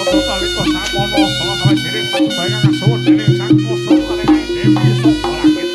Rata nalika samono salah sawijining panjembahan kang asuh dening Sang Koso Maringi Dewi saka langit.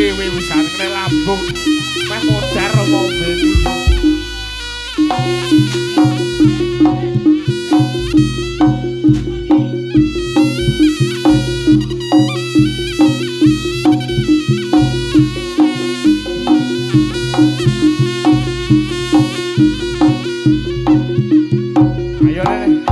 wih bisa kena lambung. Meh modar mobil. Ayo Nenek.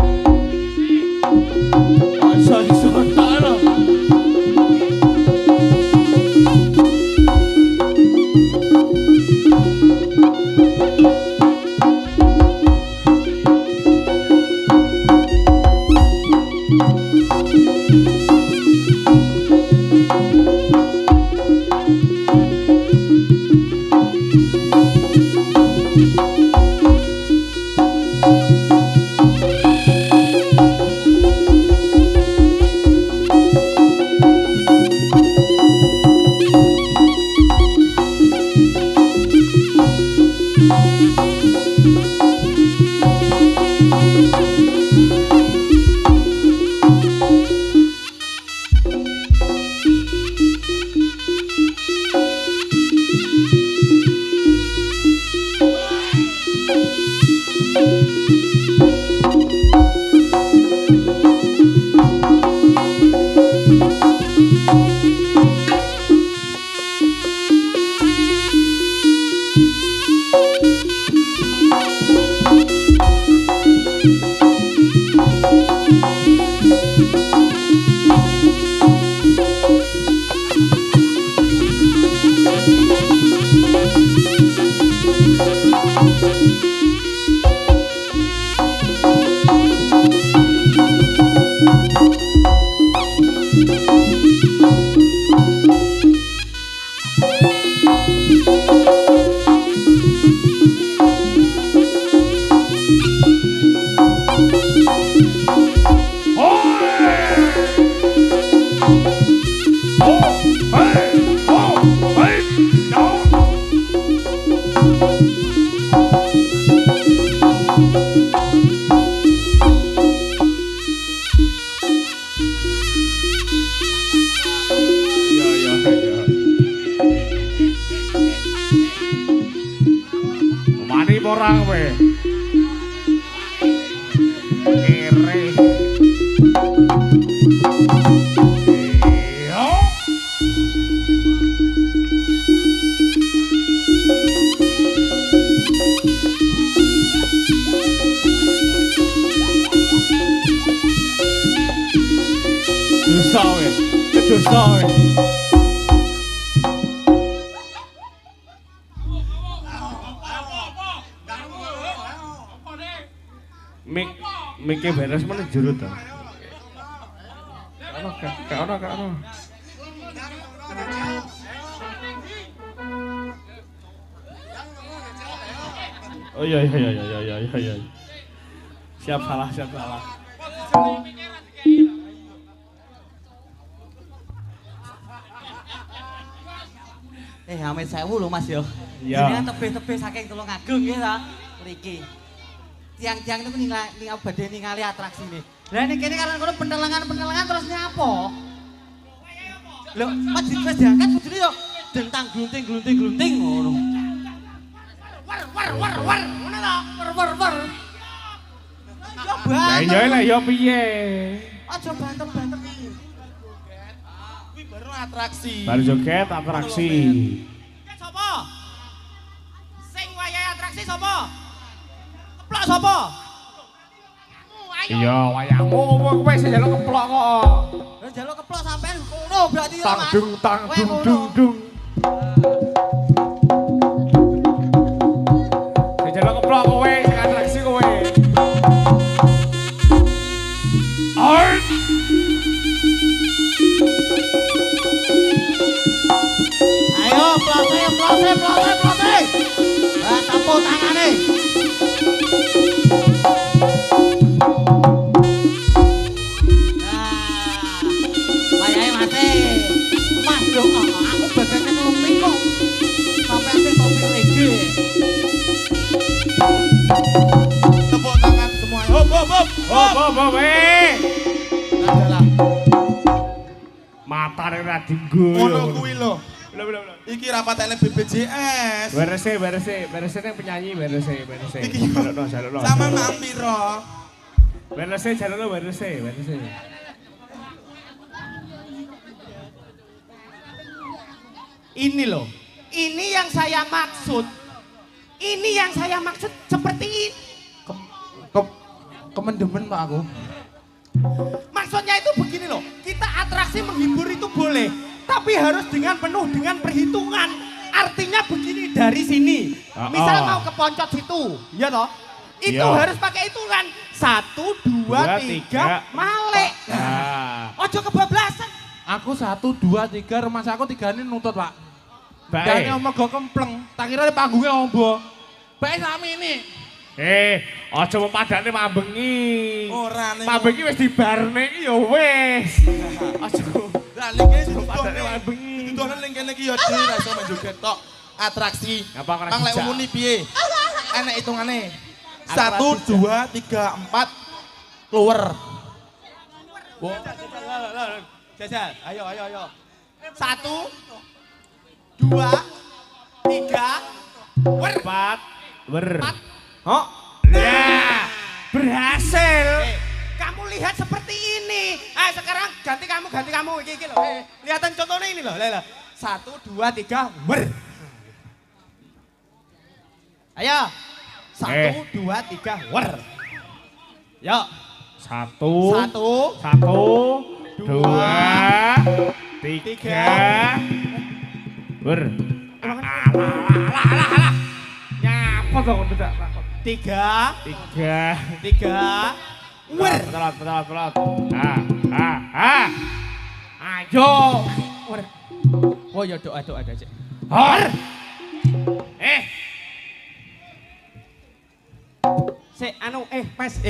Orang we kere iyo dosa we Mike beres mana jero ta? Kano. Oh iya. Siap salah. Amit sewu lho Mas yo. Iya. Ini tebih-tebih saking Tulungagung nggih ta. Mriki. Tiang-tiang itu ningali badhe ningali atraksi ini. Lah ini kene karena kono penelengan terus nyapa? Lho, pas diangkat bojone yo dentang glunting ngono. War. Ngono ta? War. Lah yo piye? Aja banter-banter iki. Kuwi baru atraksi. Baru joget atraksi. Sapa? Sing wayahe atraksi sapa? Keplok sapa? Iya, wayangmu kowe sing njaluk keplok kok. Lah njaluk keplok sampean ngono berarti ya Mas. Tang dung. Sing njaluk keplok kowe, sing atraksi kowe. Art. Ayo plose. Lah tampuk tangane. Aku bagane ngopi kok. Sampai ate topi reggae. Tepuk tangan semua. Hop. Adalah matane ra dienggo. ngono kuwi lho. Belum. Iki rapatane BPJS. Berese yang penyanyi berese. Iki yo. Jalukno. Sama nang piro? Berese. Ini loh. Ini yang saya maksud. Ini yang saya maksud seperti ini. Kemendemen Pak aku. Maksudnya itu begini loh. Kita atraksi menghibur itu boleh. Tapi harus dengan penuh dengan perhitungan. Artinya begini dari sini. Misal mau ke Poncot situ. Ya toh? Itu Iya. harus pakai hitungan. 1, 2, 3, malek. Ojo kebablasan. Aku 1, 2, 3 rumah aku 3 ini nutut Pak. Baik. Dane omong go kempleng. Tak kira panggungnya ombo. Baik sami ini. Aja mempadane mambengi. Ora ning. Mambengi wis dibarne iki ya wis. Aja. Lah ning kene Mempadane mambengi. Dolan ning kene iki ya dhewe ra iso menjoget tok. Atraksi. Apa kena Mang lek dijak? umune piye? Enek hitungane. 1, Atraksi 2, 3, 4 keluar. Jajal, ayo. 1, 2, 3, 4 Oh, Nah, berhasil. kamu lihat seperti ini. Ayo sekarang ganti kamu. Iki loh. Lihatan contohnya ini loh. 1, 2, 3, wer. Ayo. 1, 2, 3, wer. Yuk. 1 1, 2 3 ber. Alah. Nyapa dong tidak takut. 3, 3 wer. Telat. Ayo. Wer. Oh ya doa aja. Hor. Mas,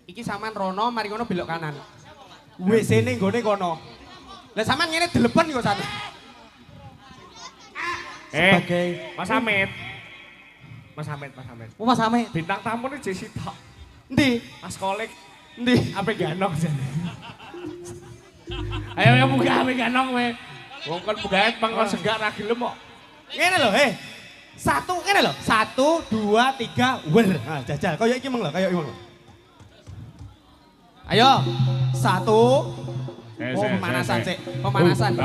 iki sampean rono, mari ngono belok kanan. WC-ne nggone kono. Lah sampean ngene delepen kok sana. Sebagai Mas Hamid. Oh Mas Ame. Bintang tamu nih Jesse tok. Endi? Mas Kolek. Endi? Ape ganong jane. Ayo buka ape ganong we. Wong kon bukaet mangkon segak ra gelem kok. Ngene lho, 1 ngene lho. 1, 2, 3, wer. Nah, jajal. Kaya iki meng lho, kaya iki meng. Ayo. 1. Oh, pemanasan sik. Pemanasan.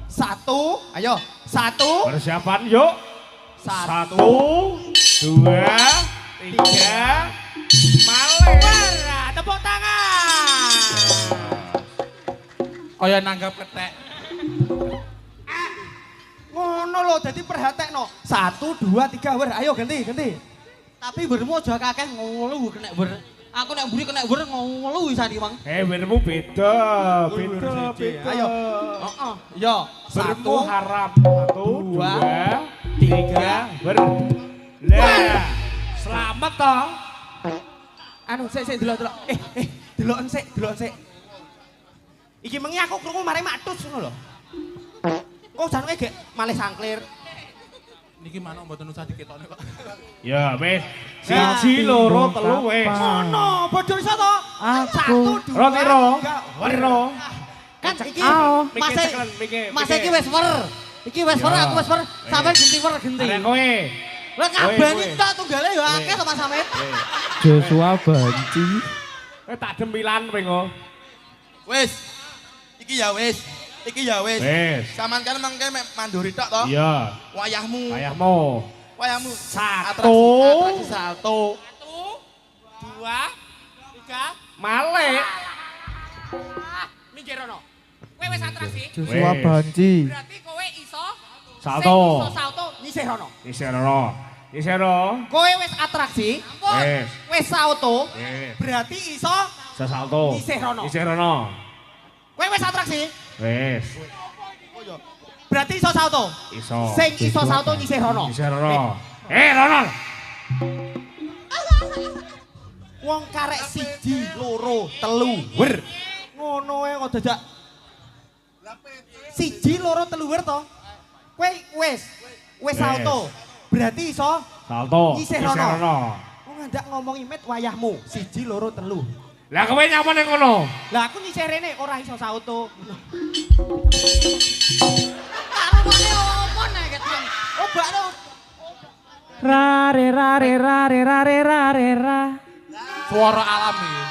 Satu. Ayo. 1. Persiapan yuk. 1 2 3 Male. Wara, tepuk tangan. Kaya nanggap ketek. Ngono lho, dadi perhatekno. 1, 2, 3, wer. Ayo ganti. Tapi bermu aja kakek ngolu kena ber. Aku nek mburi kena ber ngolu isane, Mang. Bermu beda. Ayo. Heeh. Yo. Bermu 1 haram. 1 2 2 3 ber. Lah. Selamat toh. Anu, sik delok. Deloken sik. Iki mengi aku krungu mari matus ngono lho. Kok janenge gek malih sangklir. Niki manuk mboten usah diketokne kok. Ya wis. 1 2 3 wis. Ngono, bodho iso to? 1 2 Piro? Kan iki Mas iki wis wer. Iki wis wer, aku wis wer. Sampe genti wer genti. Arek kowe. Lah kabani tok tunggale ya akeh to Mas Hamid. Joshua Banci. Tak dempilan kowe ngo. Wis. Iki ya wis. Wis. Saman kan mangke manduri tok to? Iya. Wayahmu. Satu. Atraksi salto. 1 2 3 Male. minggir ono. Kowe wis atraksi. Joshua Wes. Banci. Berarti kowe iso Salto. sing iso salto nyisih ono. Isero. Kowe wis atraksi, Wes. wis salto, Wes. berarti iso Salto. Iserono. kowe wis atraksi, Wes. berarti iso salto. Iso. Sing iso salto nyisih rono. Iserono. Rono. Wong karek 1 2 3 wer. Ngono ae kok dadak 1 2 3 wer to. Kowe wis salto. Berarti iso Salto. nyisih rono. Wong ndak ngomongi met wayahmu 1 2 3. Lah kowe nyaman ning kono. Lah aku nyisih rene ora iso sauto. Karone opo nek ket Mang? Obak lho. Ra re ra re ra re ra re ra re ra. Suara alam iki.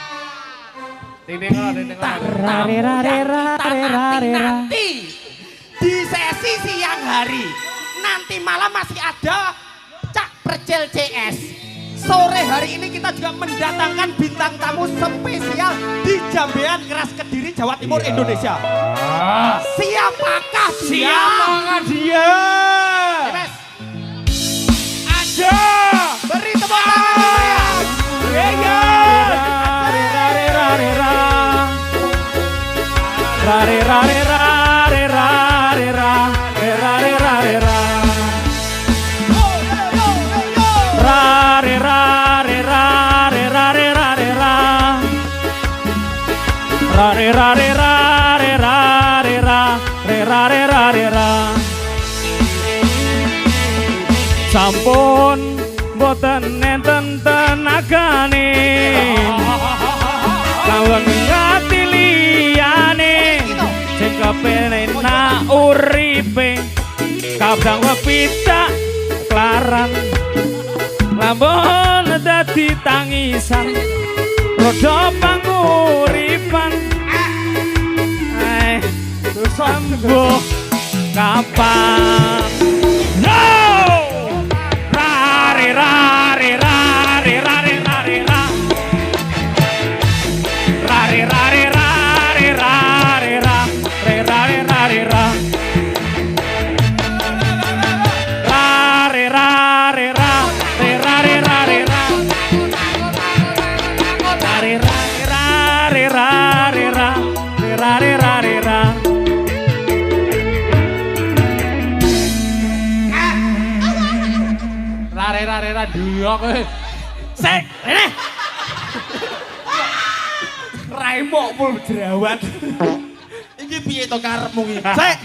Ting-ting. Ra re ra re ra re ra re ra. Nanti di sesi siang hari nanti malam masih ada Cak Percil CS. Sore hari ini kita juga mendatangkan bintang tamu spesial di Jambean Keras Kediri, Jawa Timur, Indonesia. Siapakah dia? Siapakah dia? Mas, Ada. beri tepuk tangan yang meriah. Iya. Ra re ra re ra. Ra re ra re ra re ra re ra. Re ra re ra re ra. Ra re ra re ra re ra re ra re ra. Ra re ra re ra re ra re ra. Re ra re ra re ra. Sampun boten nenten tenagane kawon ngati liyane sing kepenena uripe kadang wepita klaran lambon dadi tangisan rodha panguripan sambo kapan yo ra ra re ra re ra re ra re ra ra re ra re ra re ra re ra re ra re ra re ra ra re ra re ra re ra re ra re ra ra re ra re ra re ra re ra re ra re ra. Rare dua kowe. Sek, rene. Raimo pul jerawat. Iki piye to karepmu iki? Sek,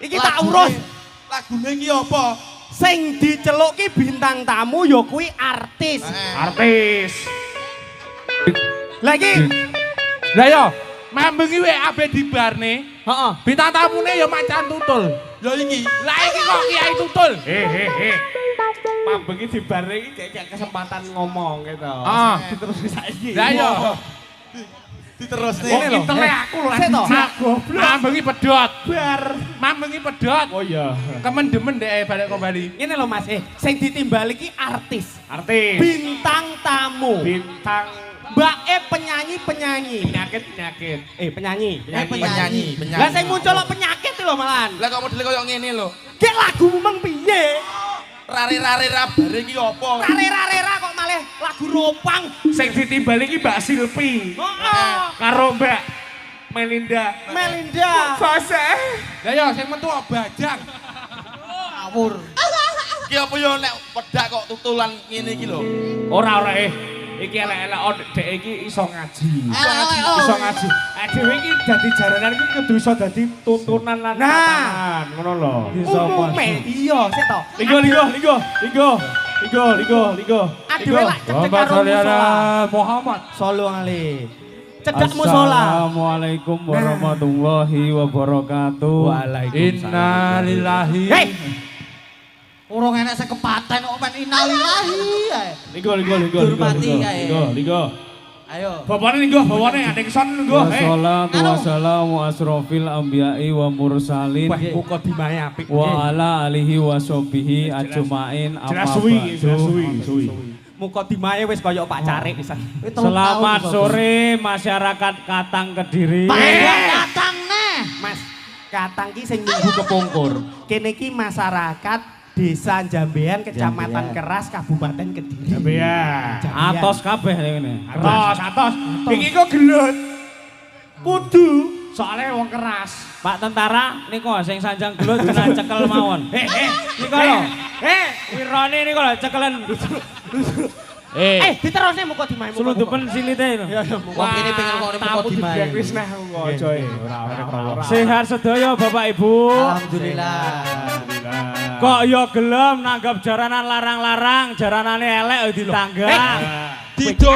iki tak urus. Lagune iki apa? Sing diceluk ki bintang tamu ya kuwi artis. Artis. Lah iki, Lah yo, mambengi wae abe dibarne. heeh. Bintang tamune ya macan tutul. Ya iki. Lah iki kok Kiai Tutul. He. Mambengi dibarne iki kayak kesempatan ngomong gitu. Heeh. Terus saiki. Lah yo. Diterusne. Wong intelek aku lho Sik to. goblok. Mambengi pedhot. Bar. Mambengi pedhot. Oh iya. Kemen-demen dek balik kembali. Ngene lho Mas, sing ditimbali ki artis. Artis. Bintang tamu. Bintang Mbak penyanyi. penyakit. Penyanyi. Penyanyi. Lah sing muncul kok penyakit lho malahan. Lah kok modele koyo ngene lho. Ki lagu meng piye? Rare-rare bare iki apa? Rare-rare kok malah lagu ropang. Sing ditimbali iki Mbak Silpi Heeh. karo Mbak Melinda. Melinda. Fase. Lah yo sing metu Bajang. Ngawur. Iki apa yo nek pedak kok tutulan ngene iki lho. Ora iki elek-elek dek iki iso ngaji. Iso ngaji. Dhewe iki dadi jaranan iki kudu iso dadi tuntunan lan Nah. tatanan, ngono lho. Umume iya sik to. Ligo. Adewe lak cedek karo musola. Muhammad. Solo alaihi. Cedak musola. Assalamualaikum warahmatullahi wabarakatuh. Inna lillahi. Hei, Urung enek sekepatan kok men innalillahi ae. Ligo. Hormati kae. Ligo. Ayo. Bawane adek son ligo. Wassalatu wassalamu asrofil anbiya'i wa mursalin wah muka dimae apik. wa ala alihi wa sahbihi ajmain Jelas apa suwi. Muka dimae wis kaya Pak Carik pisan. Selamat sore masyarakat Katang Kediri. Katang neh. Mas, Katang ki sing minggu kepungkur. Kene ki masyarakat Desa Jambean, Kecamatan Keras, Kabupaten Kediri. Jambean. Atos kabeh ngene. Atos. Iki kok gelut. Kudu soalnya wong keras. Pak tentara niku sing sanjang gelut kena cekel mawon. Niku lho. Irone niku lho cekelen. Diterusne muka dimae. Selundupen silite lho. Wong kene pengen kok muka dimae. Wis nah ojo ora. Sehat sedaya Bapak Ibu. Alhamdulillah. Kok ya gelem nanggap jaranan larang-larang, jaranane elek di tangga. Iso.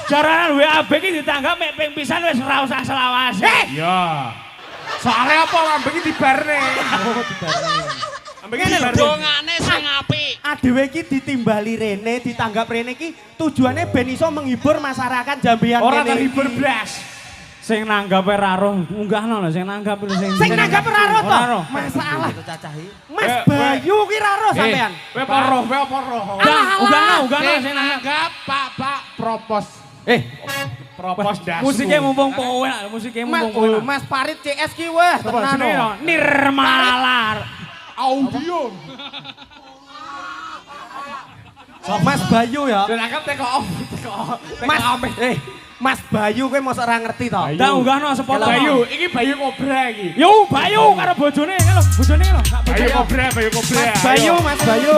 Jaranan WAB iki ditanggap mek ping pisan wis ora usah selawase. Ya. Soalnya apa lambe iki dibarne. Oh, dibarne. Lambe iki dibarne. Dongane sing apik. Adewe iki ditimbali rene, ditanggap rene iki tujuannya ben iso menghibur masyarakat Jambian Ora kene. terhibur blas. Sing nanggap ora roh, munggahno lho sing nanggap Sing nanggap ora roh to. Ora roh. Masalah. Itu cacahi. Mas Bayu ki ra roh sampean. Kowe apa roh, kowe apa roh? Unggahno sing nanggap. Anggap Pak propos. Propos dasu. Musiknya mumpung kowe lah, musiknya Mas, mumpung kowe. Mas Farid CS ki weh Coba tenan. sini no, Nirmalar. Audio. Mas Bayu ya. Dan anggap teko off, teko off. Mas Bayu kowe mosok ora ngerti to. Dah unggahno sepotong. Bayu, iki Bayu Kobra iki. Yo Bayu karo bojone lho, bojone lho. Bayu Kobra, Bayu Kobra. Mas Bayu, Mas Bayu.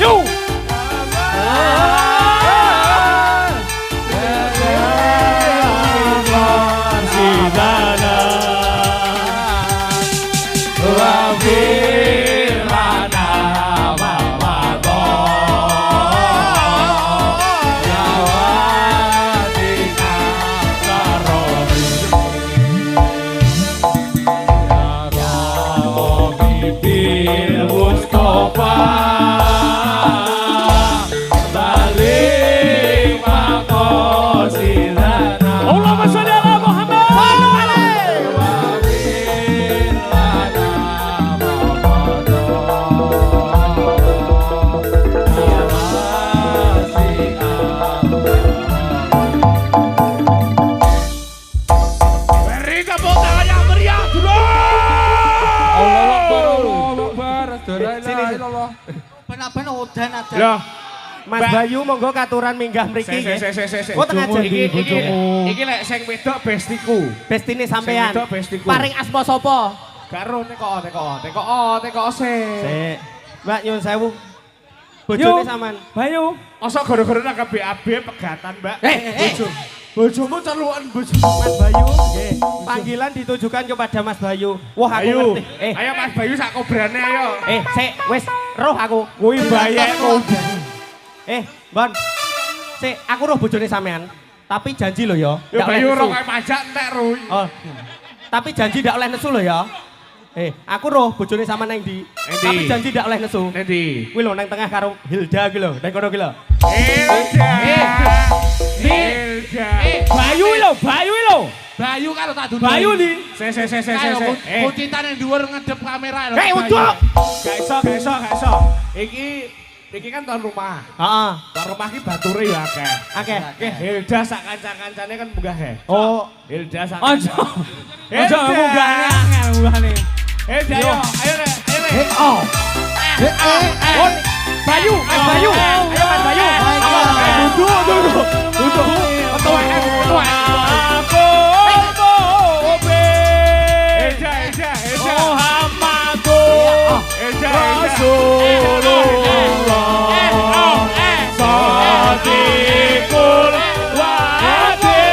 Yo. Allahumma sholli ala Muhammad. Beri tepuk tangan yang meriah dulu. Allah Akbar. Sini. Ben udan ada. Loh, Mas Bayu monggo katuran minggah mriki nggih. Oh tengah Iki jadi. iki lek sing wedok bestiku. Bestine sampean. Sing wedok bestiku. Paring asma sapa? Karo teko se. Sik. Mbak nyun sewu. Bojone sampean. Bayu. Masa gara-gara nang BAB pegatan, Mbak. Bojo. Bojomu celukan bojo. Mas Bayu, nggih. Panggilan ditujukan kepada Mas Bayu. Wah aku Ayo. ngerti. Ayo Mas Bayu sak kobrane ayo. Sik wis roh aku. Kuwi bayekku. Bon. Sik, aku roh bojone sampean. Tapi janji lho ya. Yo ndak oleh Bayu nesu. ora kaya pajak entek ro. Oh. Tapi janji ndak oleh nesu lho ya. Aku roh bojone sampean nang ndi. Endi? Tapi janji ndak oleh nesu. Nanti. Kuwi lho nang tengah karo Hilda ki lho, nang kono ki lho. Hilda. Bayu lho, Bayu lho. Bayu karo tak duduk. Bayu di. Se. Kuncitan yang dhuwur ngedep kamera lho. Uduk. Gak iso. Iki kan tuan rumah. Heeh. Tuan rumah ki bature ya akeh. Akeh. Hilda sak kanca-kancane kan munggah he. Oh, Hilda sak. Ojo. Ojo munggahne angel munggahne. Hilda ayo Rek. Bayu, Mas Bayu. Ayo Mas Bayu. Duduk. Ketua. Hilda. Muhammadur Rasulullah. Sadiqul wa'adil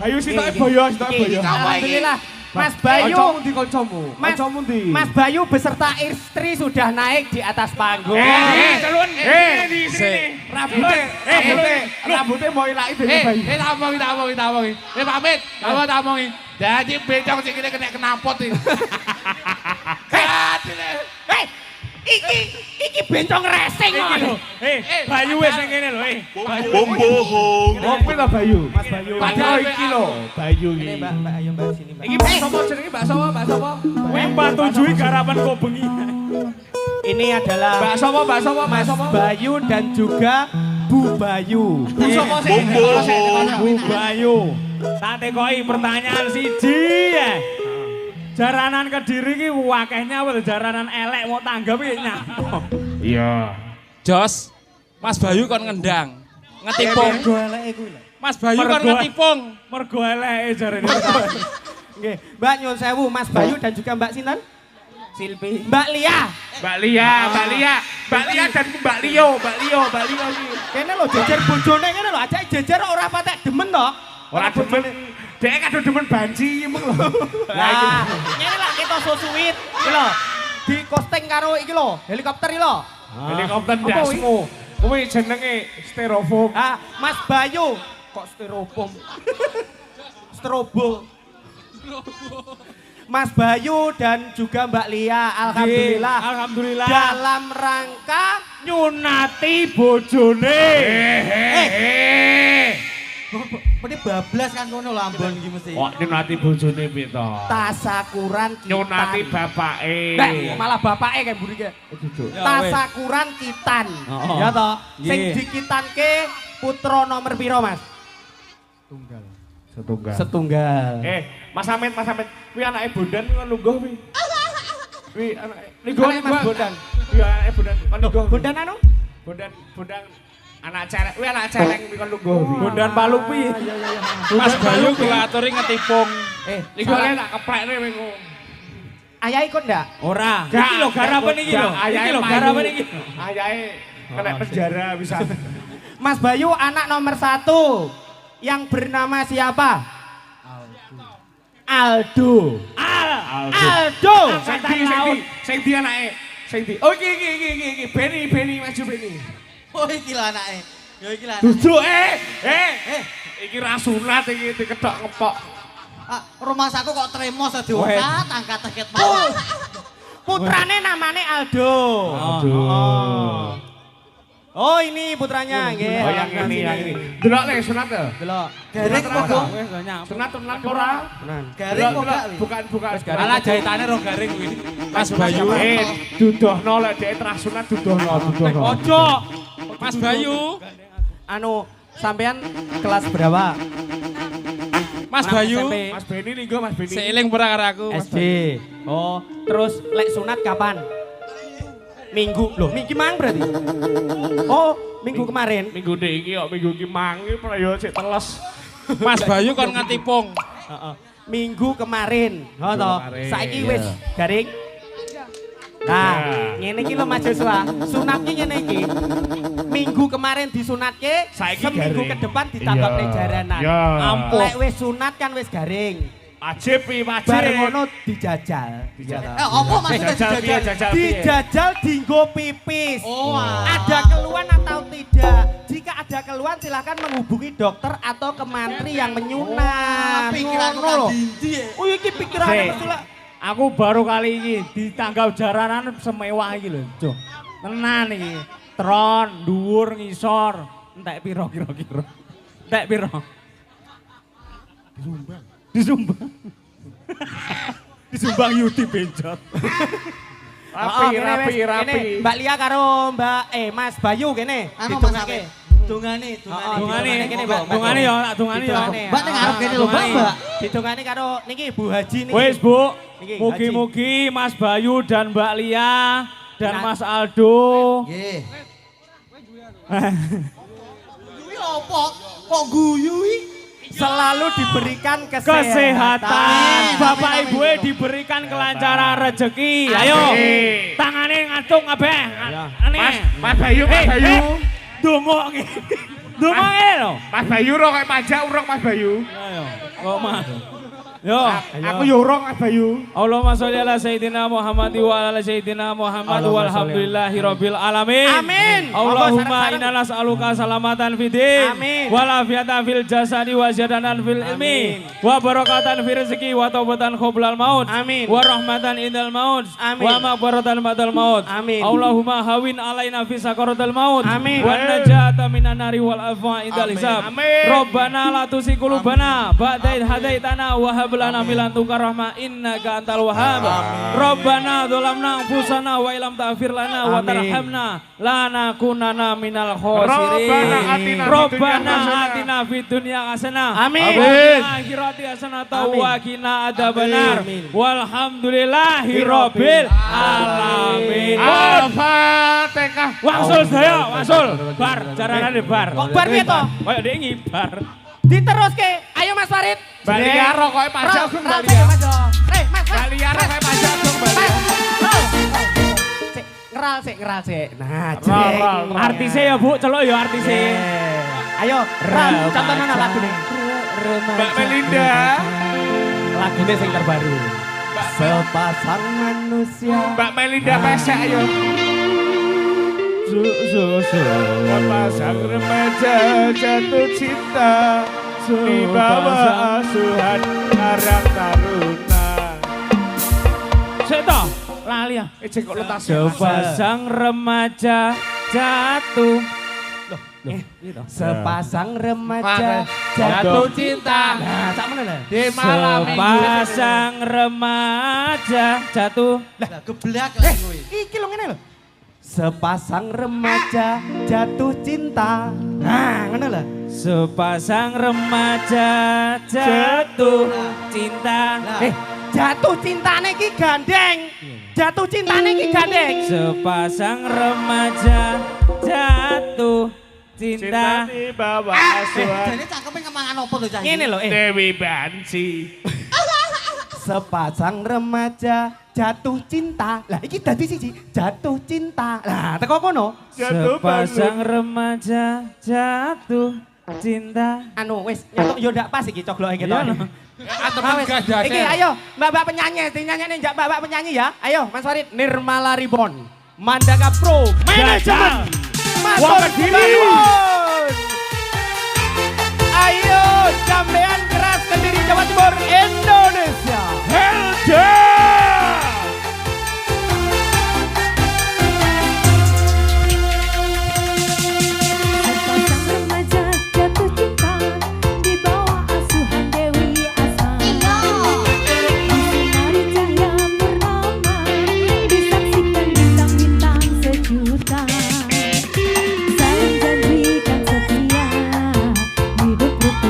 Bayu sitok boyo. alhamdulillah Mas Bayu. Kancamu ndi kancamu? Mas, Kancamu ndi? Mas Bayu beserta istri sudah naik di atas panggung. Celun. Di sini. Rambutnya mau ilaki dewe Bayu. Tak omongi. Pamit. Apa tak omongi? Dadi becong sing kena kenapot iki. Iki bencong racing kok. Bayu wis ning kene lho, Bohong. Ngopi lah Bayu. Mas Bayu. Padahal iki lho, Bayu iki. Mbak, ayo Mbak sini, Mbak. Iki bakso apa jenenge bakso apa? Bakso apa? Kuwi mbak tujui garapan kok bengi. Ini adalah Bakso apa? Bakso apa? Mas Bakso apa? Bayu dan juga Bu Bayu. Sapa sih? Bu Bayu. Tak tekoki pertanyaan siji ya. Jaranan Kediri ki wakehnya apa jaranan elek mau tanggap iki nyapo. Iya. Jos, Mas Bayu kon ngendang. Ngetipung. Mas Bayu kon ngetipung. Mergo eleke jarene. Nggih, Mbak nyuwun sewu Mas Bayu dan juga Mbak sinten? Silpi. Mbak Lia. Mbak Lia dan Mbak Lio iki. Kene lho jejer bojone kene lho, ajake jejer ora patek demen to. Ora demen. Dek kadung demen banci emang lho. Lah, ngene lah kita susuit iki lho. Di costing karo iki lho, helikopter iki lho. Helikopter Apa kuwi? dasmu. Kuwi jenenge styrofoam. Ah, Mas Bayu kok styrofoam. Strobo. Mas Bayu dan juga Mbak Lia, alhamdulillah. Alhamdulillah. Dalam rangka Nyunati bojone. Mesti bablas kan ngono lho ambon iki mesti. Kok nyunati bojone piye to? tasakuran kitan. Nyunati bapake. Nah, malah bapake kayak mburi ki. Tasakuran kitan. Oh. Ya toh. Sing Nggih. dikitanke putra nomor piro, Mas? Setunggal. Setunggal. Mas Amit. Kuwi anake Bondan kan lungguh kuwi. Kuwi anake lungguh Anake Mas Bondan. Iya anake Bondan. Kan lungguh. Bondan anu? Bondan anak celeng. Kuwi anak celeng kuwi kan lungguh kuwi. Bondan Palu pi. Mas Bayu kula aturi ngetipung. Iku kene tak keplekne kowe engko. Ayah ikut ndak? Ora. Iki lho garapan iki lho. Iki lho garapan iki. Ayahe kena penjara bisa. Mas Bayu anak nomor 1 yang bernama siapa? Aldo. Aldo. Sing di anake. Sing di. Oh iki Beni maju Beni. Oh iki lho anake. Ya iki lho. Duduk iki ra sunat iki diketok ngepok. Rumah saku kok tremos diangkat, angkat teket mau. Putrane namanya Aldo. Oh ini putranya nggih. Oh yang ini. Delok nek sunat to. Delok. Garing kok dong. Sunat tenan ora? Garing kok gak? Bukan. Malah jahitane ro garing kuwi. Mas Bayu. Dudohno lek dhek terah sunat dudohno. Ojo. Mas Bayu. Anu sampean kelas berapa? Mas Bayu. SMP. Mas Beni linggo Mas Beni. Seiling ora karo aku. Mas SD. Oh, terus lek sunat kapan? Minggu. Loh, minggu mang berarti? Oh, minggu kemarin. Minggu iki kok minggu iki mangi prayo sik teles. Mas Bayu kon ngetipung. Minggu kemarin. Oh toh. kemarin, Saiki iya. wis garing. Nah, Ya. ngene iki lho mahasiswa. Sunatnya ngene iki. Minggu kemarin disunatke, Saiki seminggu garing. ke depan ditambahne Iya. jaranan. Iya. Lek wis sunat kan wis garing. Wajib iki wajib. Bar ngono dijajal. Apa maksudnya dijajal? Dijajal dinggo pipis. Oh, Ada keluhan atau tidak? Jika ada keluhan silakan menghubungi dokter atau kemantri yang menyunat. Pikiranku Ngono kan lho. dindi. Oh iki pikiran Sik. mesti lah. Aku baru kali ini ditanggap jaranan semewah iki lho, Cuk. Tenan iki. Tron, dhuwur, ngisor. Entek piro kira-kira? Entek piro? Disumbang. Disumbang Yudi benjot. Rapi. Kene Mbak Lia karo Mas Bayu kene. Anu Mas Ditungake. Ame. Dungane. Dungane kene, Mbak. Dungane ya, dungane ya. Ditungane. Mbak ning ngarep kene lho, Mbak. Ditungane karo niki Bu Haji niki. Wis, Bu. Niki, Mugi-mugi Mas Bayu dan Mbak Lia dan Mas Aldo. Nggih. Guyu opo? Kok guyu iki? selalu diberikan Kesehatan. kesehatan. Bapak Ibu diberikan kelancaran rezeki. Ayo. Tangane ngantung kabeh. Mas Bayu. Dumuk ngene. Dumuk ngene lho. Mas Bayu ro kayak pajak urung Mas Bayu. Ayo. Kok Mas. Yo, Aku yo urung Bayu. Allahumma sholli ala sayyidina Muhammad wa ala sayyidina Muhammad walhamdulillahi rabbil alamin. Amin. Allahumma inna nas'aluka salamatan fid din Amin. wa lafiyatan fil jasadi wa ziyadatan fil ilmi wa barakatan fil rizqi wa taubatan qoblal maut. Amin. Wa rahmatan indal maut. Amin. Wa maghfiratan ba'dal maut. Amin. Allahumma hawin alaina fi sakaratil maut. Amin. Wa najata minan nari wal afwa indal hisab. Amin. Rabbana la tuzigh qulubana ba'da idh hadaitana wa hab lana min ladunka rahmah innaka antal wahhab. Rabbana dzalamna anfusana wa illam taghfir lana wa tarhamna lanakunanna minal khosirin. Rabbana atina fid dunya hasanah. Amin. Wa fil akhirati hasanah wa qina adzabannar. Walhamdulillahi rabbil alamin. Al-Fatihah. Wangsul saya, wangsul. Bar, jaranane bar. Kok bar piye to? Kayak dia ngibar. Diteruske. Ayo Mas Farid. Baliar kowe pajak Gung Mas. Baliar. Mas. Baliar kowe pajak Gung Baliar. Ngeral sik. Nah, Rol. Artisnya ya Bu, celok ya artisnya. Ayo, Ram, contohnya lagu nih. Mbak Melinda. Lagunya yang terbaru. Sepasang manusia. Mbak Melinda pesek ayo. Sepasang remaja jatuh cinta di bawah asuhan Karang Taruna. Seto, lali ya. Cek kok letas. Sepasang remaja jatuh. Sepasang remaja jatuh cinta. Nah, tak mana lah? Di malam Sepasang remaja jatuh. Lah geblak lah kowe. Iki lho ngene lho. Sepasang remaja jatuh cinta. Nah, ngono lho. Sepasang remaja jatuh cinta. Jatuh cintane iki gandeng. Jatuh cintane iki gandeng. Sepasang remaja jatuh cinta. di bawah asuhan Jadi cangkeme kemangan opo to cah? Ngene lho, Dewi Bansi. Sepasang remaja jatuh cinta. Lah iki dadi siji, jatuh cinta. Lah teko kono. Sepasang remaja jatuh cinta. Anu wis nyetok yo ndak pas iki cogloke ketok. Atemen gak Iki ayo mbak-mbak penyanyi, dinyanyi mbak-mbak penyanyi ya. Ayo Mas Farid, Nirmala Ribon, Mandaka Pro, Manajemen, Mas Diri. Ayo Jambean Keras Kediri Jawa Timur Indonesia. Helda. Sepasang remaja jatuh cinta di bawah asuhan Dewi Asa. Disinari cahaya purnama, disaksikan bintang-bintang sejuta. Saling janjikan setia, hidup rukun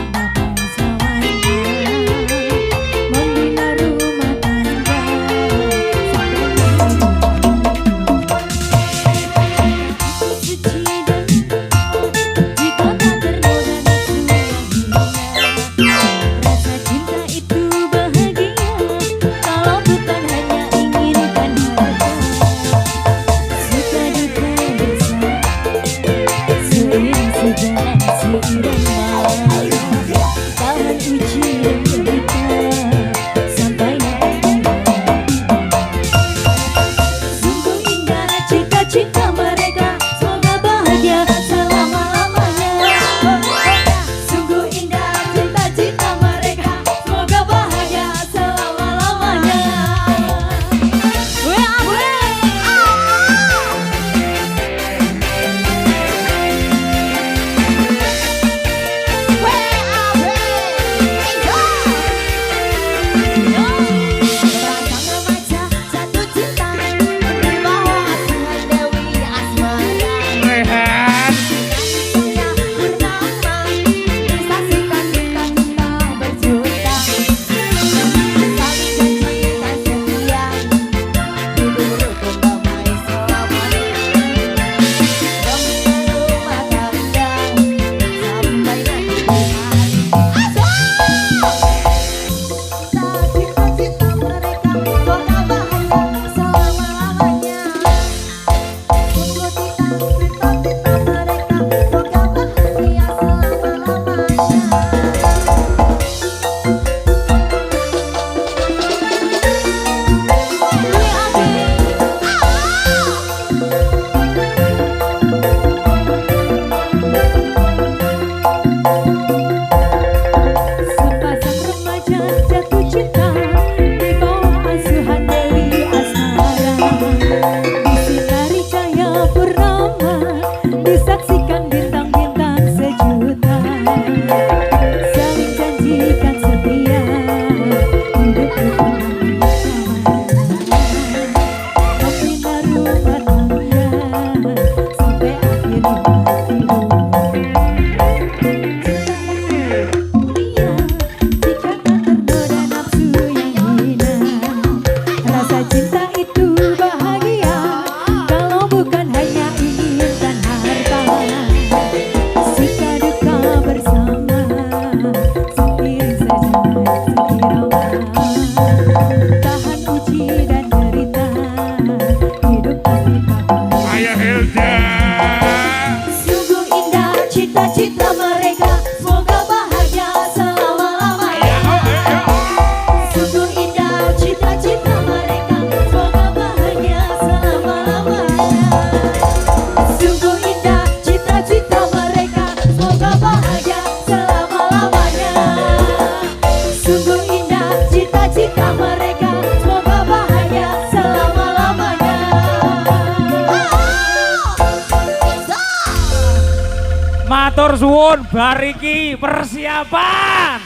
suwun bariki persiapan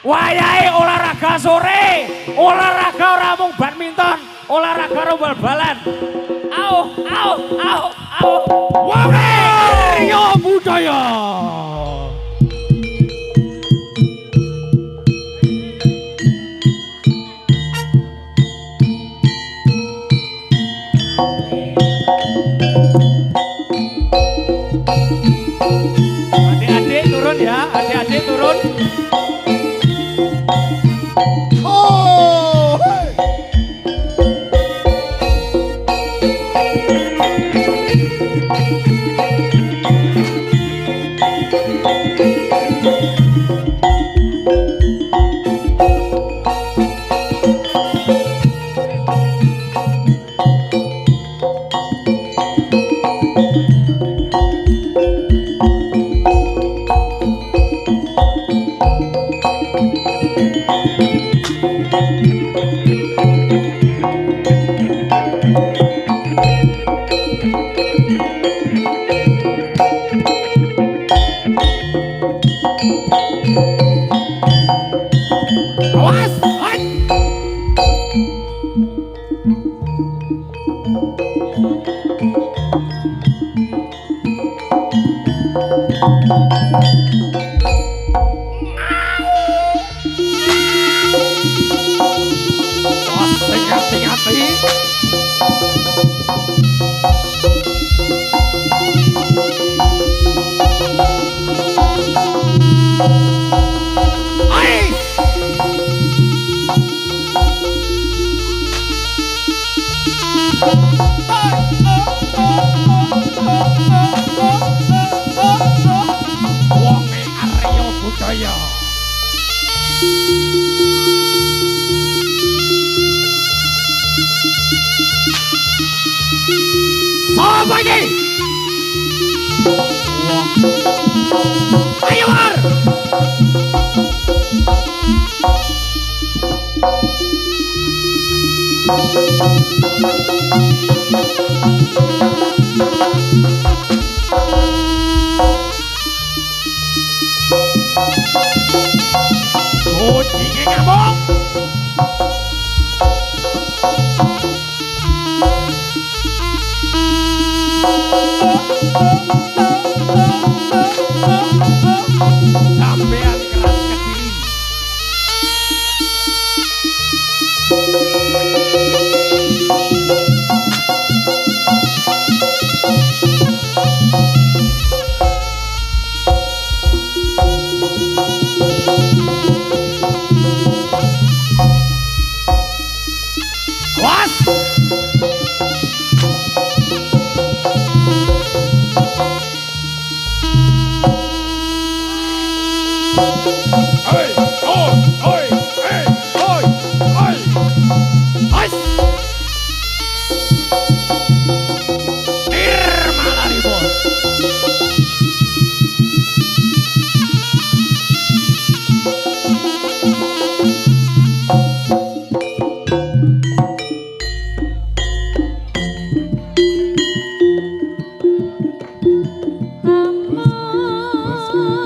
wayahe olahraga sore, olahraga ora mung badminton, olahraga ora bal-balan. Au. Wario budaya. Adik-adik turun ya, adik-adik turun.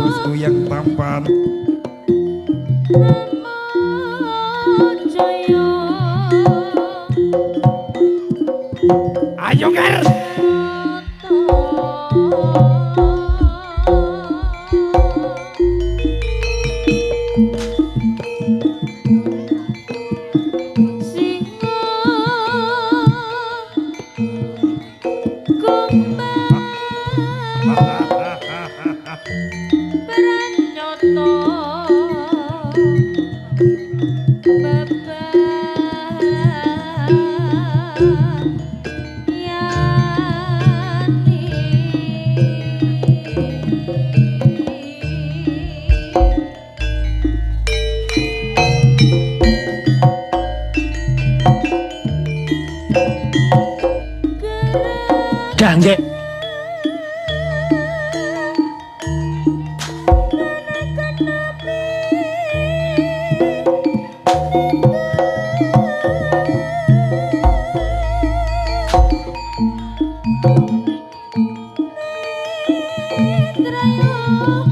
Bosku yang tampan. Ayo Ger. Gangge. Trayo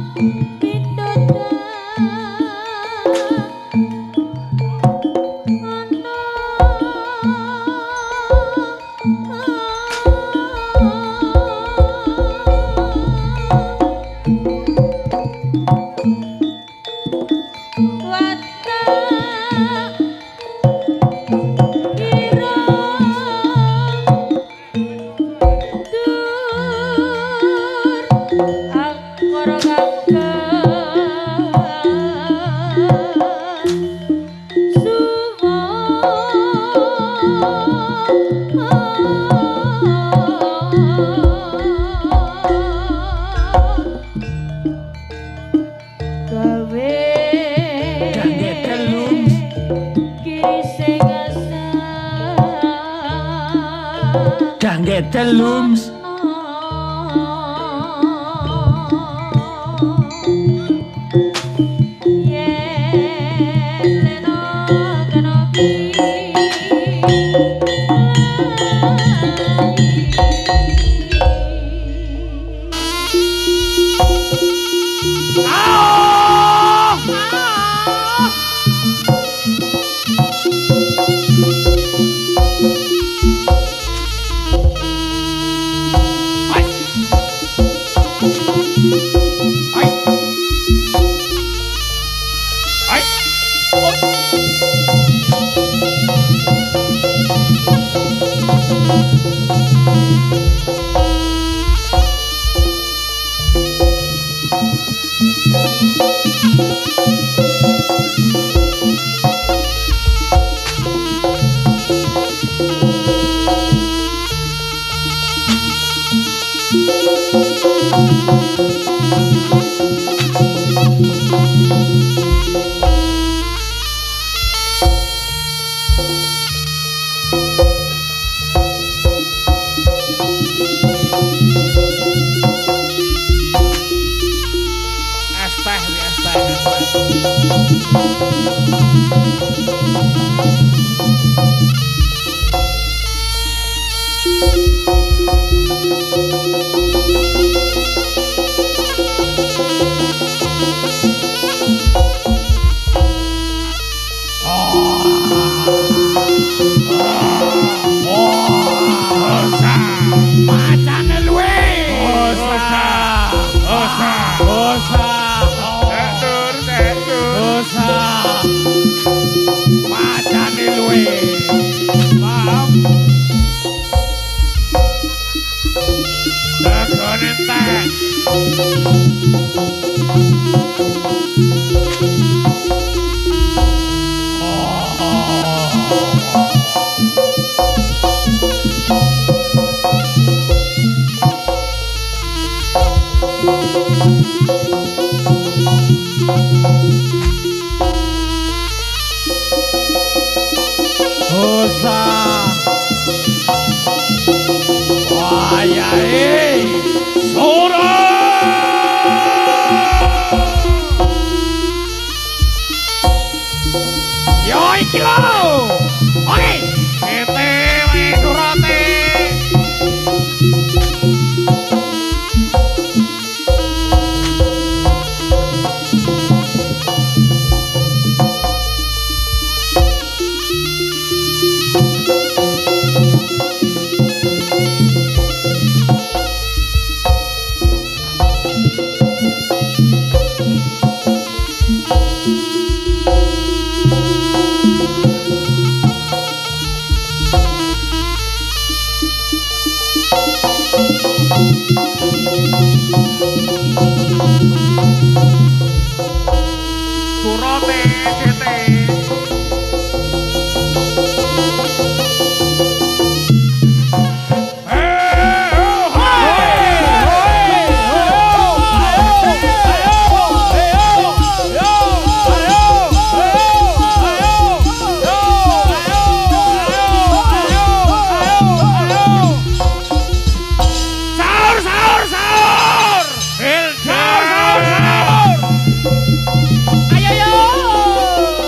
Telums.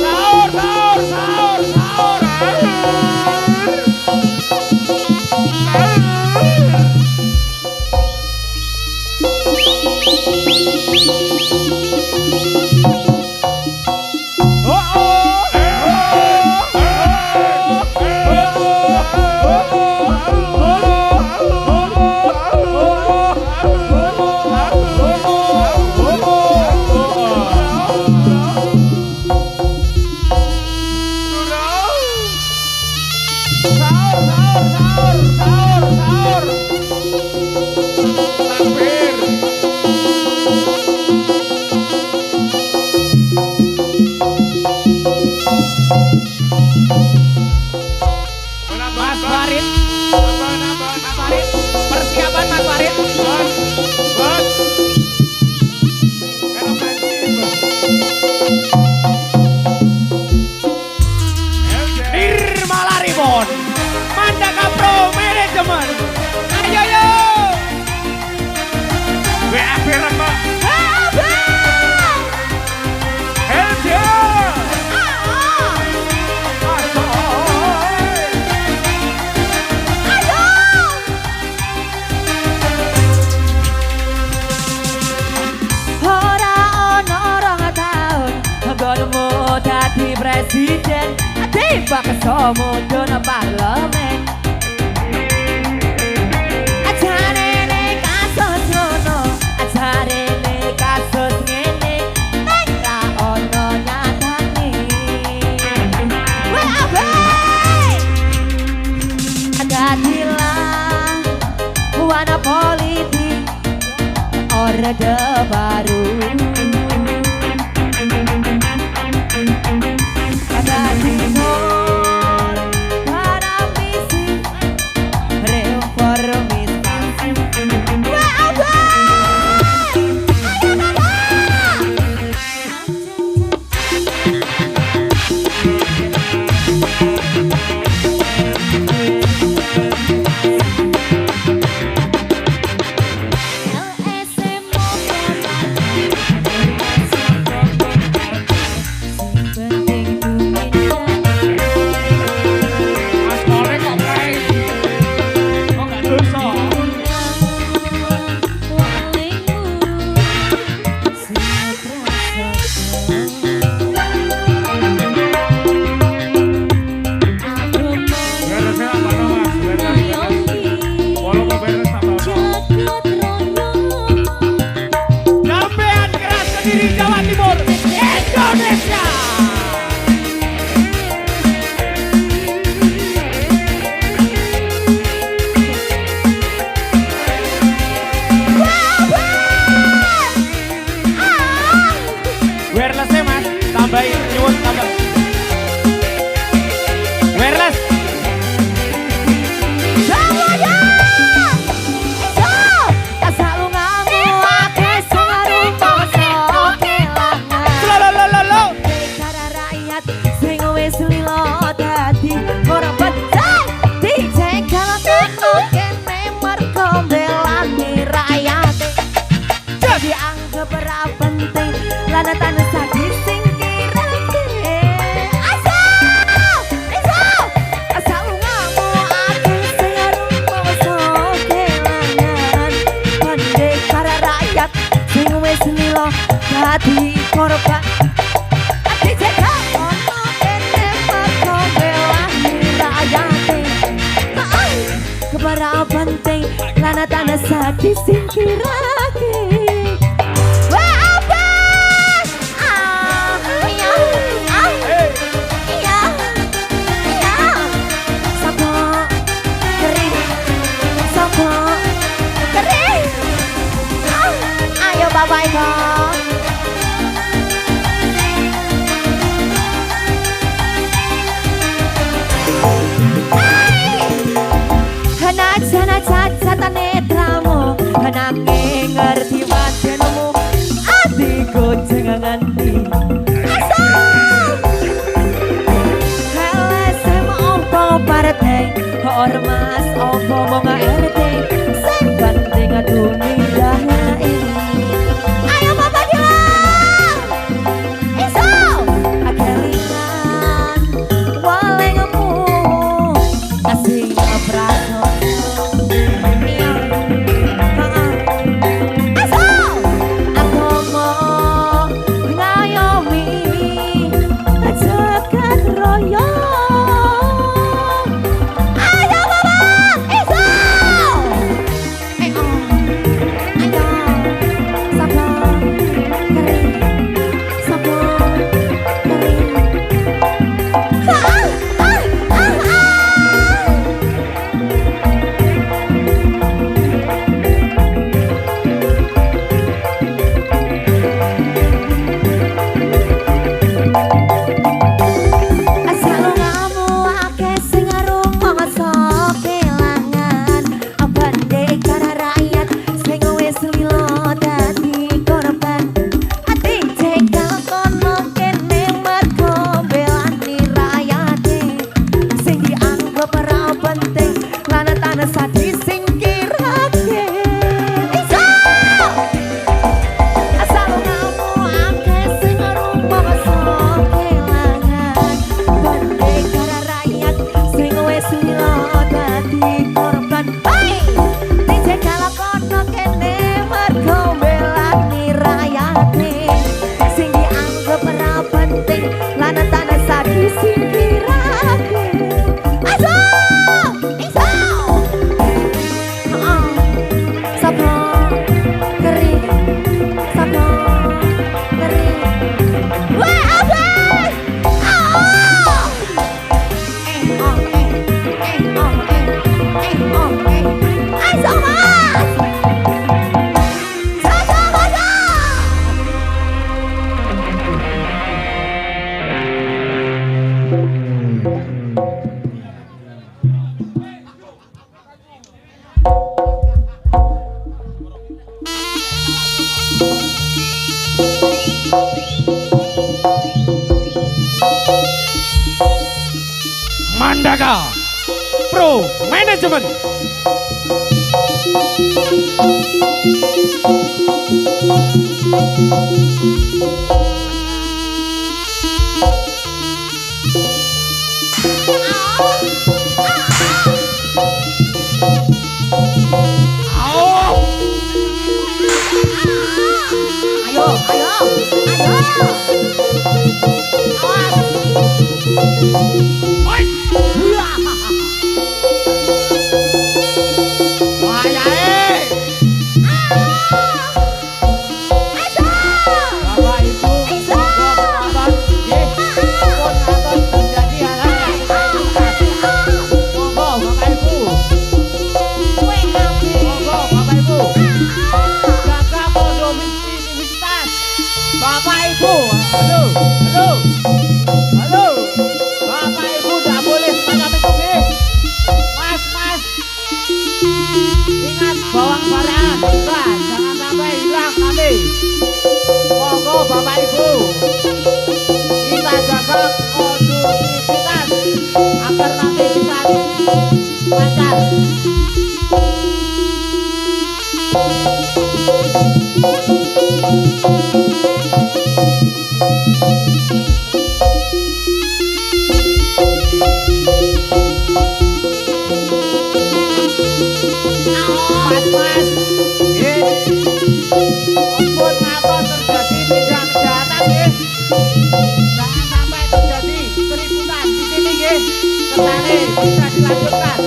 Sahur, Farid, persiapan Mas Farid. Bos. Kalau pancing, Bos. Nirmala Ribon, Mandaka Pro Manajemen. Ayo yo. WAB Rembak. Helja. Ora ono rong taun nggonmu dadi presiden tiba kesomo dono parlemen ajare nek kasus ngono ajare nek kasus ngene nek ra ono nyatane wae adatilah wana politik Orde Baru ada timur para misi reformisasi Mas Kolek kok kayak kok gak dosa. Beresnya apa no, Mas? Beres. Walau mau beres apa no? Sampean keras Kediri Jawa Timur, Indonesia. Wireless Mas, tambahin nyuwun tambah. Wireless. Lana tanah sadi singkirake asal asal ngamu aku sayarung soke langan pandai para rakyat sing wis lilo dadi korban ati jaga ono kene marko belani rakyate kebara penting lana tanah sadi singkirake bye bye Kana jana caca netramu kana ngerti wajanmu adikku jangan nganti asal LSM opo partai ormas opo mau RT sing penting dunia ini ayo Bapak Gilang iso agelingan walengmu asing praso asal aku mau ngayomi jagat raya ayo Bapak lana tanah sak disingkirake. Ayo, iso. Sapa kering, sapa kering. Wah, abang. Ayo, Mas. Mandaka Pro Management. Ayo, ayo, ayo. Awas. Bapak Ibu, halo, halo, halo, Bapak Ibu tidak boleh semacam itu, nih. Mas, mas, ingat bawang barang, jangan sampai hilang nanti. Monggo Bapak Ibu, kita jaga kondusivitas agar nanti bisa lancar. Mas, ampun ngaton terjadi tindak kejahatan nggih. Jangan sampai terjadi keributan di sini nggih. Kersane bisa dilanjutkan.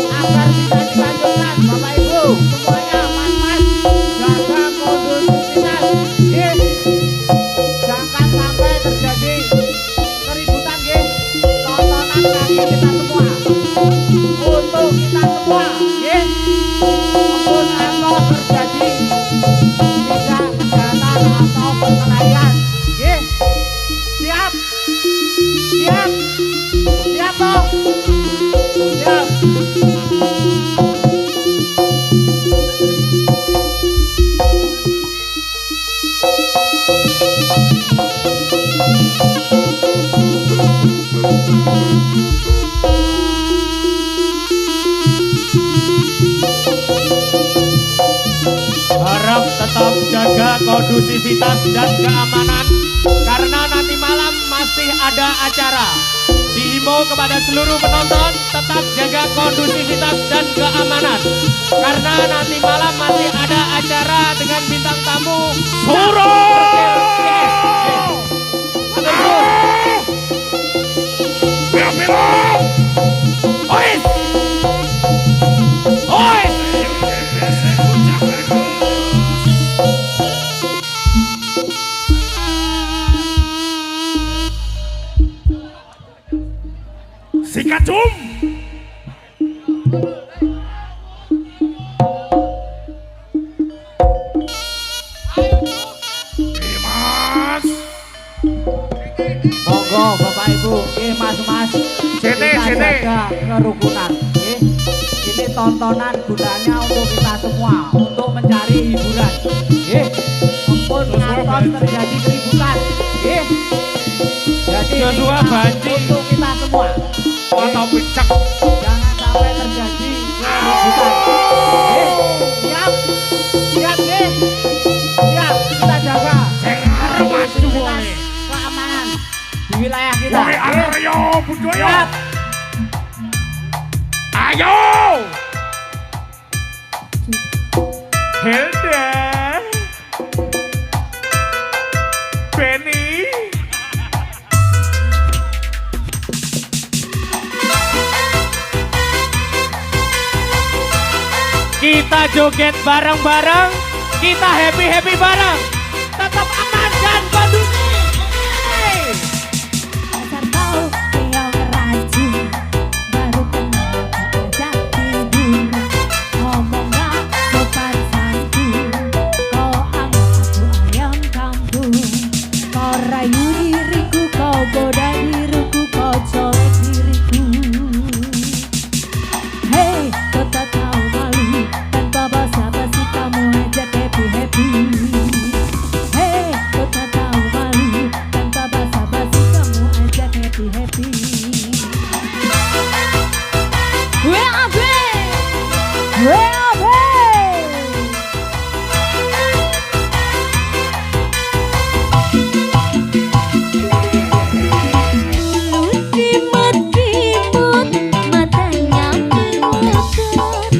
Agar bisa dilanjutkan Bapak Ibu semuanya, Mas, jaga kondusivitas nggih. Jangan sampai terjadi keributan nggih. Tontonan kaki kita semua. Untuk kita semua nggih. Ampun kalau terjadi tindak kejahatan atau perkelahian nggih. Siap? Siap? Siap toh? Siap. Harap tetap jaga kondusivitas dan keamanan karena nanti malam masih ada acara. Dihimbau kepada seluruh penonton tetap jaga kondusivitas dan keamanan karena nanti malam masih ada acara dengan bintang tamu Suro. Ois! Ois! Sikacum! Mas! Monggo Bapak Ibu, Mas, Cete. jaga kerukunan. Ini tontonan gunanya untuk kita semua, untuk mencari hiburan. Ampun ngaton terjadi keributan. Jadi Joshua ini Banci. untuk kita semua. Atau pecak. Jangan sampai terjadi keributan. Siap? Siap, siap, kita jaga kondusivitas, keamanan di wilayah kita. Woi Aryo Budoyo. Siap. Ayo. Helda. Benny. Kita joget bareng-bareng, kita happy-happy bareng. Tetap aman dan kondusif. Asal kau yang rajin, baru kenal ajak tidur. Ngomong gak sopan santun, kau anggap aku ayam kampung. Kau rayu diriku, kau goda diriku, kau colek diriku. Hei, kau tak tahu malu, tanpa basa-basi kamu ajak happy-happy. Hei, kau tak tahu malu, tanpa basa-basi kamu ajak happy-happy. WAB, WAB. Mulut kimut-kimut, matanya melotot.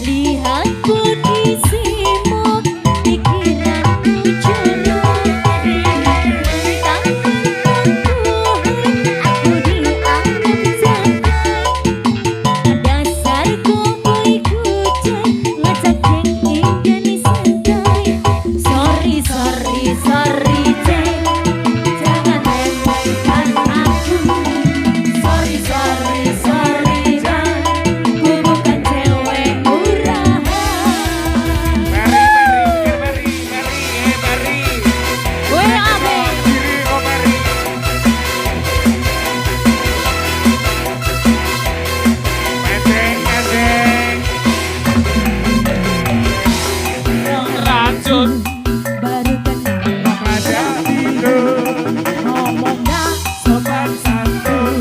Lihat kondisimu, pikiranku jorok. Tak menentukan, aku dianggap jahat. Dasar koboi kucai, ngajak geng ingin santai. Sorry, sorry, sorry, ceng, jangan remehkan aku. Sorry, sorry, sorry, bang, ku bukan cewek murahan. WAB. Racun. Baru kenal ngomong gak sopan santun,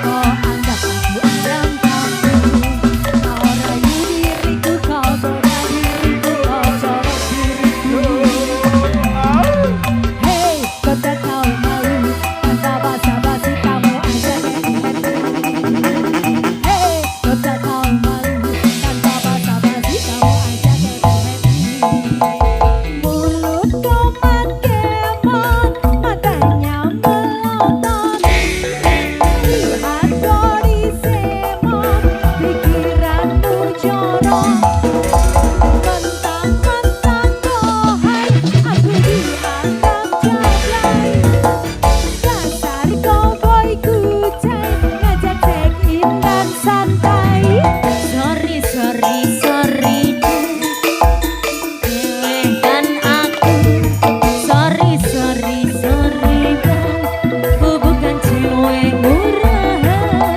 kau anggap aku ayam kampung. Kau rayu diriku, kau goda diriku, kau colek diriku. Hei, kau tak tahu malu, tanpa basa-basi kamu ajak happy-happy. Hei, kau tak tahu malu, tanpa basa-basi kamu ajak happy-happy. Mulut kau mageman, matanya melotot. Lihat kondisimu, pikiranmu jorok. Mentang-mentang kohai, aku dianggap jablay. Dasar koboi kucai, ngajak check-in dan santai. Sorry, sorry, sorry, remehkan aku. Sorry, sorry, sorry, bang, ku bukan cewek murahan.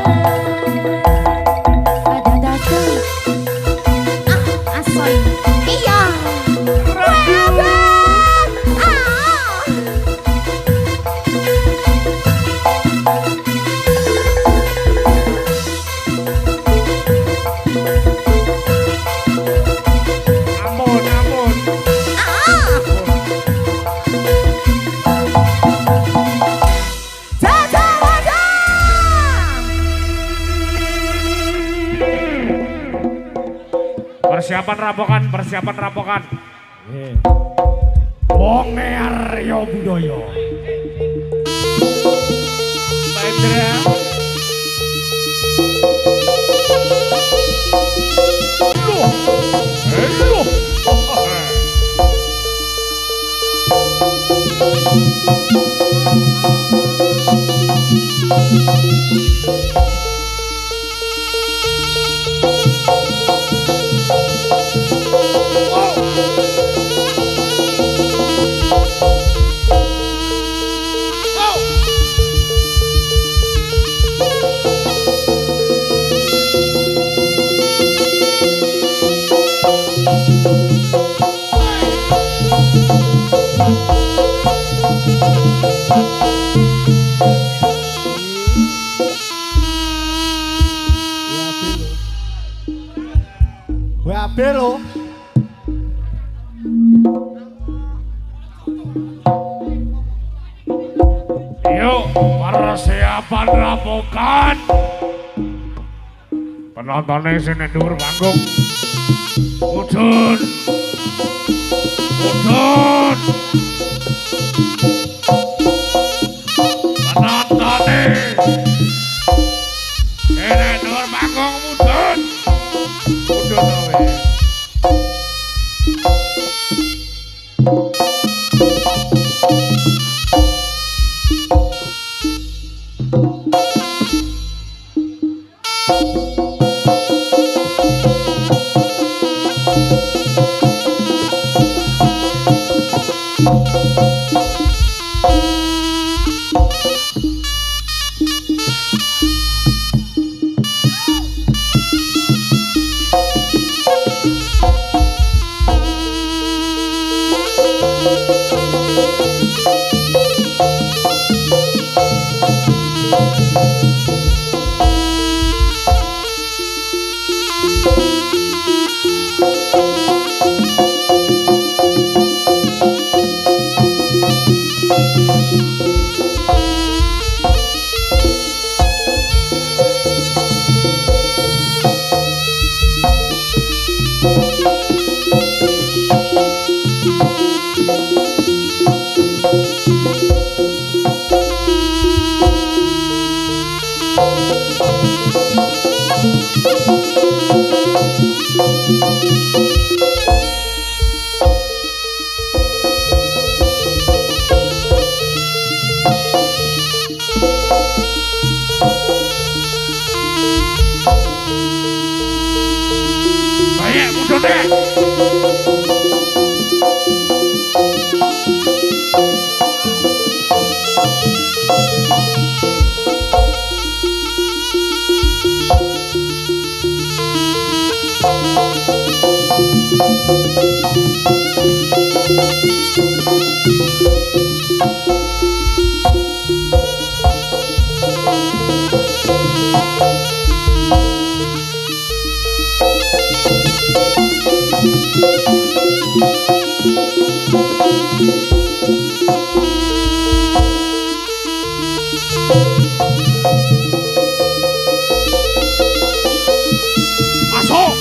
Ada datang, asoy, iya, WAB. Ampun, ampun. Caca Wada. Persiapan rampokan, persiapan rampokan. Wong Near Yo Budoyo. Pak Indra. Hello. WAB lo. Yuk, persiapan rampokan. Penontonnya sini dhuwur panggung. Mudun. Mudun. Penontonnya sini dhuwur panggung mudun. Mudun. Baik, mudune. Masuk.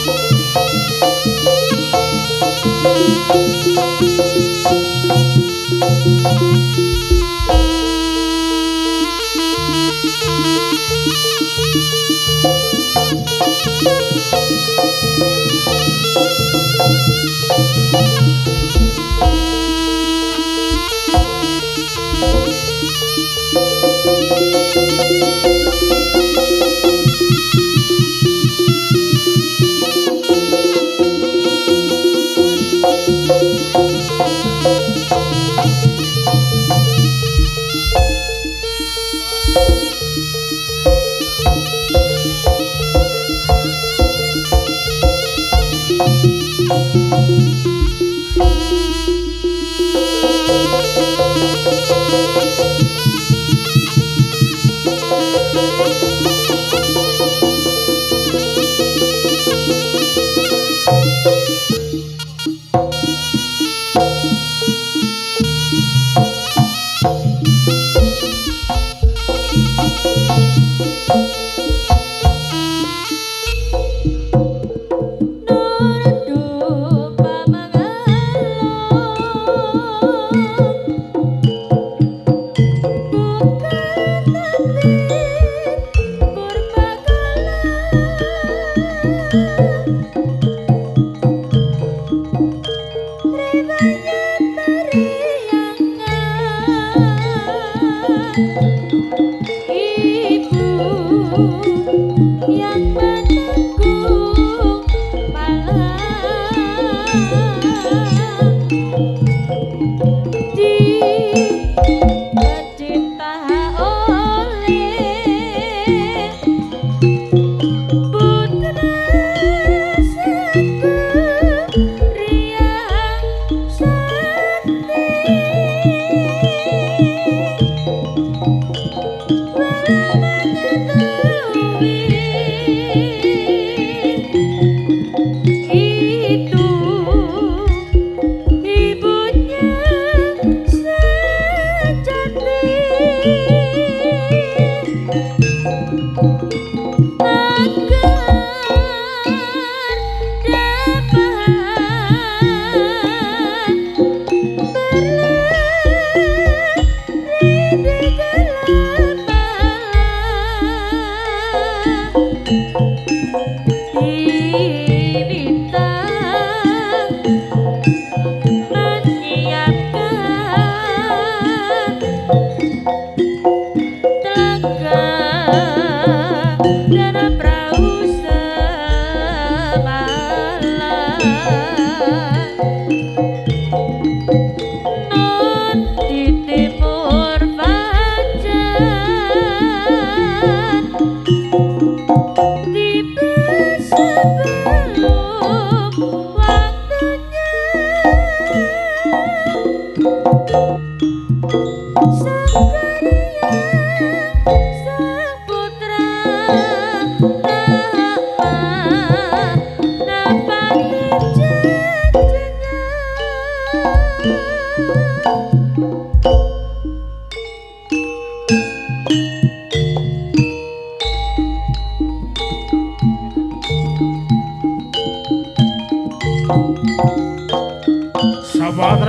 Sebuah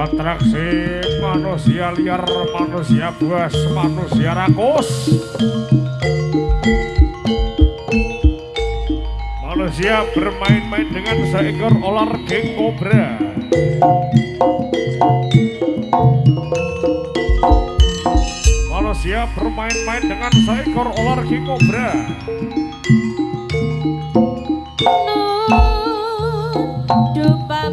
atraksi manusia liar, manusia buas, manusia rakus, manusia bermain-main dengan seekor ular geng kobra. Manusia bermain-main dengan seekor ular geng kobra. Dupa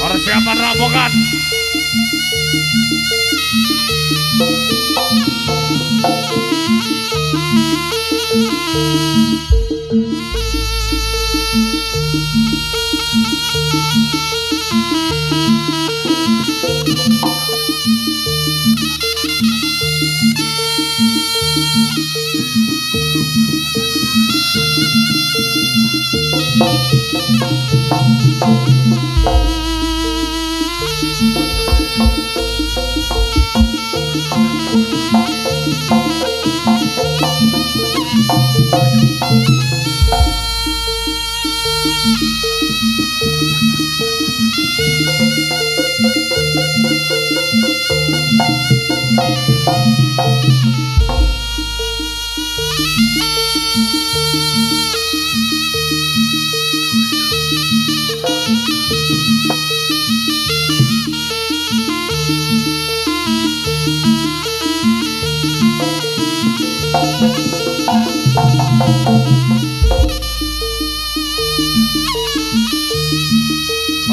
Persiapan rampungan.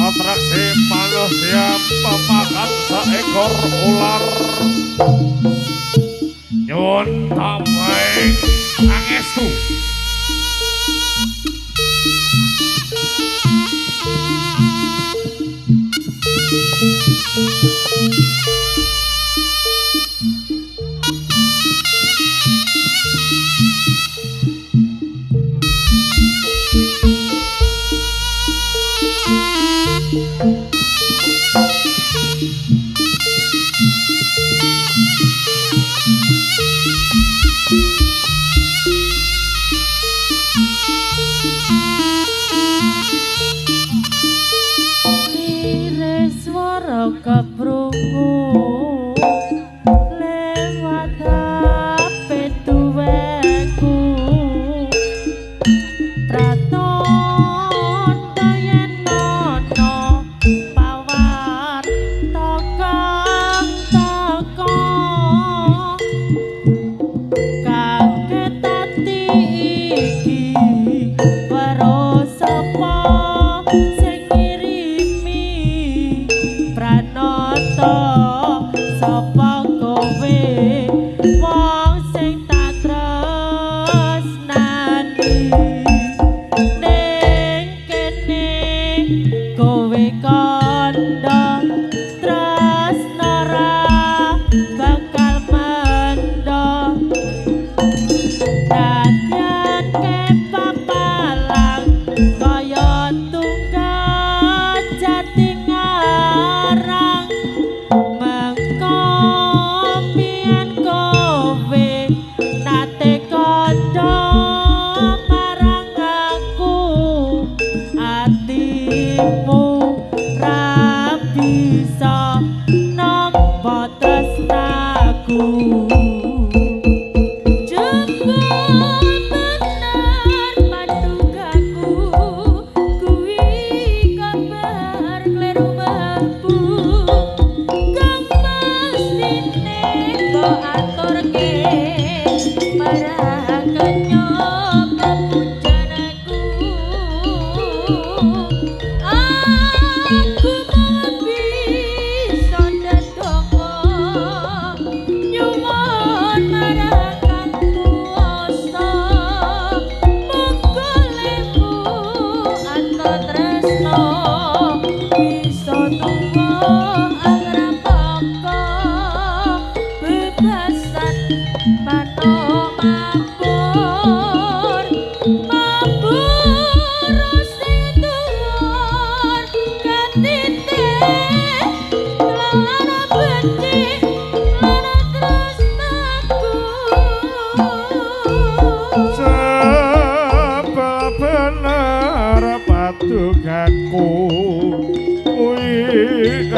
Atraksi manusia memakan seekor ular. Nyuwun tambahi pangestu.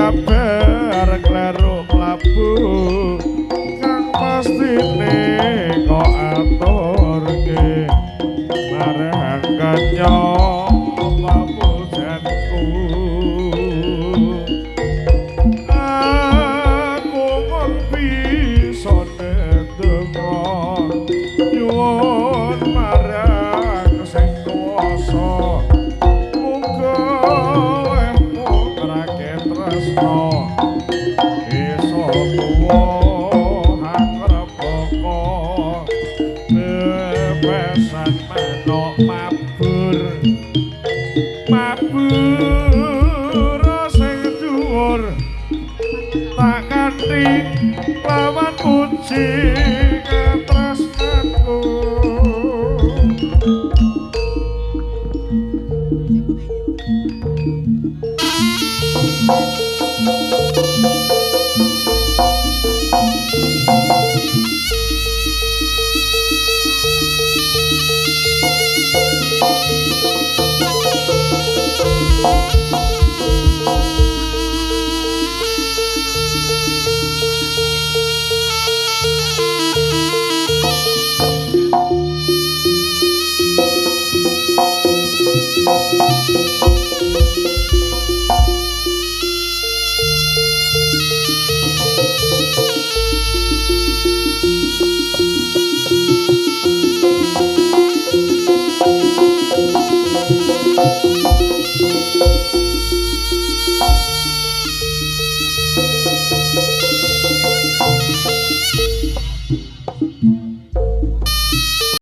kabar kleruk mlabu kang pastine kok aturke marang kanca pamujanku aku mon bisa ndedonga nyuwun marang sing kuwasa muga lehmu ngrake tresno iso tuwa hangrep pokok bebasan manuk mabur sing dhuwur tak kanthi lawan puji